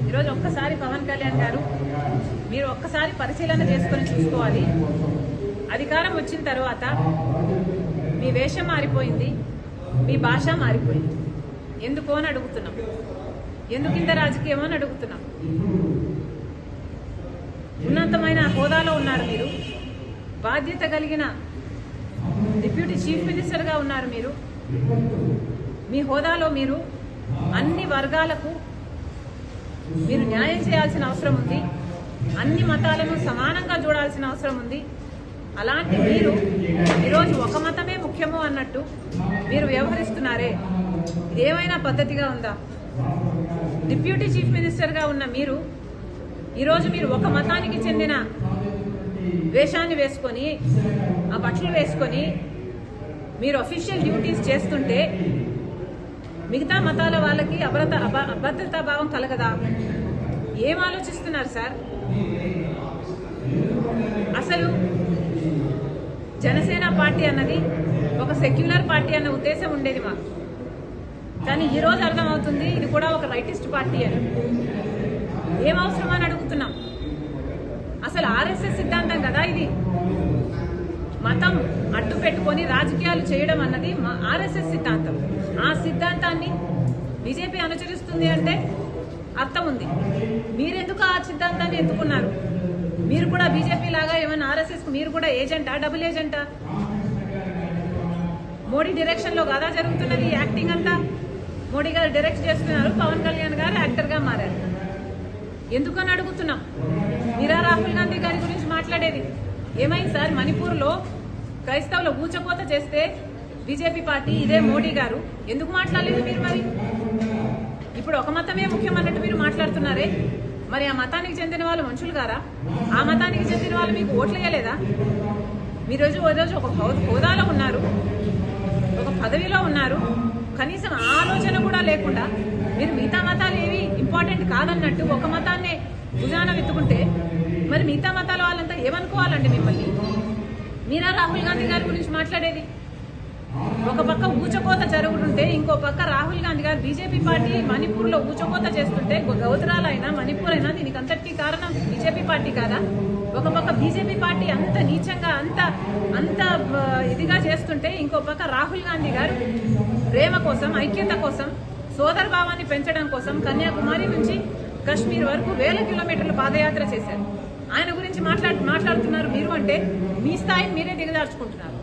ఈరోజు ఒక్కసారి పవన్ కళ్యాణ్ గారు మీరు ఒక్కసారి పరిశీలన చేసుకొని చూసుకోవాలి. అధికారం వచ్చిన తర్వాత మీ వేషం మారిపోయింది, మీ భాష మారిపోయింది. ఎందుకో అని అడుగుతున్నాం. ఎందుకు ఇంత రాజకీయం అని అడుగుతున్నాం. ఉన్నతమైన హోదాలో ఉన్నారు మీరు, బాధ్యత కలిగిన డిప్యూటీ చీఫ్ మినిస్టర్గా ఉన్నారు మీరు. మీ హోదాలో మీరు అన్ని వర్గాలకు మీరు న్యాయం చేయాల్సిన అవసరం ఉంది. అన్ని మతాలను సమానంగా చూడాల్సిన అవసరం ఉంది. అలాంటి మీరు ఈరోజు ఒక మతమే ముఖ్యము అన్నట్టు మీరు వ్యవహరిస్తున్నారే, ఇదేమైనా పద్ధతిగా ఉందా? డిప్యూటీ చీఫ్ మినిస్టర్గా ఉన్న మీరు ఈరోజు మీరు ఒక మతానికి చెందిన వేషాన్ని వేసుకొని, ఆ బట్టలు వేసుకొని మీరు అఫీషియల్ డ్యూటీస్ చేస్తుంటే మిగతా మతాల వాళ్ళకి అభద్రతా భావం కలగదా? ఏం ఆలోచిస్తున్నారు సార్? అసలు జనసేన పార్టీ అన్నది ఒక సెక్యులర్ పార్టీ అన్న ఉద్దేశం ఉండేది మాకు. కానీ ఈరోజు అర్థమవుతుంది ఇది కూడా ఒక రైటిస్ట్ పార్టీ అని. ఏం అవసరం అని అడుగుతున్నాం. అసలు ఆర్ఎస్ఎస్ సిద్ధాంతం కదా ఇది. మతం అడ్డు పెట్టుకొని రాజకీయాలు చేయడం అన్నది ఆర్ఎస్ఎస్ సిద్ధాంతం. ఆ సిద్ధాంతాన్ని బీజేపీ అనుసరిస్తుంది అంటే అర్థం ఉంది. మీరెందుకు ఆ సిద్ధాంతాన్ని ఎత్తుకున్నారు? మీరు కూడా బీజేపీ లాగా ఏమైనా ఆర్ఎస్ఎస్ మీరు కూడా ఏజెంటా, డబుల్ ఏజెంటా? మోడీ డైరెక్షన్ లో కదా జరుగుతున్నది యాక్టింగ్ అంతా. మోడీ గారు డైరెక్ట్ చేస్తున్నారు, పవన్ కళ్యాణ్ గారు యాక్టర్ గా మారారు. ఎందుకని అడుగుతున్నాం. మీరా రాహుల్ గాంధీ గారి గురించి మాట్లాడేది ఏమైంది సార్? మణిపూర్లో క్రైస్తవుల ఊచకోత చేస్తే బీజేపీ పార్టీ, ఇదే మోడీ గారు ఎందుకు మాట్లాడలేదు మీరు? మరి ఇప్పుడు ఒక మతమే ముఖ్యమన్నట్టు మీరు మాట్లాడుతున్నారే, మరి ఆ మతానికి చెందిన వాళ్ళు మనుషులు గారా? ఆ మతానికి చెందిన వాళ్ళు మీకు ఓట్లు వేయలేదా? మీరోజు ఒక హోదాలో ఉన్నారు, ఒక పదవిలో ఉన్నారు, కనీసం ఆలోచన కూడా లేకుండా మీరు మిగతా మతాలు ఏవి ఇంపార్టెంట్ కాదన్నట్టు ఒక మతాన్నే భుజాన వెతుకుంటే మరి మిగతా మతాల వాళ్ళంతా ఏమనుకోవాలండి మిమ్మల్ని? మీరా రాహుల్ గాంధీ గారి గురించి మాట్లాడేది. ఒక పక్క ఊచకోత జరుగుతుంటే ఇంకో పక్క రాహుల్ గాంధీ గారు బీజేపీ పార్టీ మణిపూర్లో ఊచకోత చేస్తుంటే, గౌతరాలైనా మణిపూర్ అయినా దీనికి అంతటికీ కారణం బీజేపీ పార్టీ కాదా? ఒక పక్క బీజేపీ పార్టీ అంత నీచంగా అంత ఇదిగా చేస్తుంటే ఇంకో పక్క రాహుల్ గాంధీ గారు ప్రేమ కోసం, ఐక్యత కోసం, సోదర భావాన్ని పెంచడం కోసం కన్యాకుమారి నుంచి కశ్మీర్ వరకు 1000 కిలోమీటర్లు పాదయాత్ర చేశారు. ఆయన గురించి మాట్లాడుతున్నారు మీరు అంటే మీ స్థాయిని మీరే దిగజార్చుకుంటున్నారు.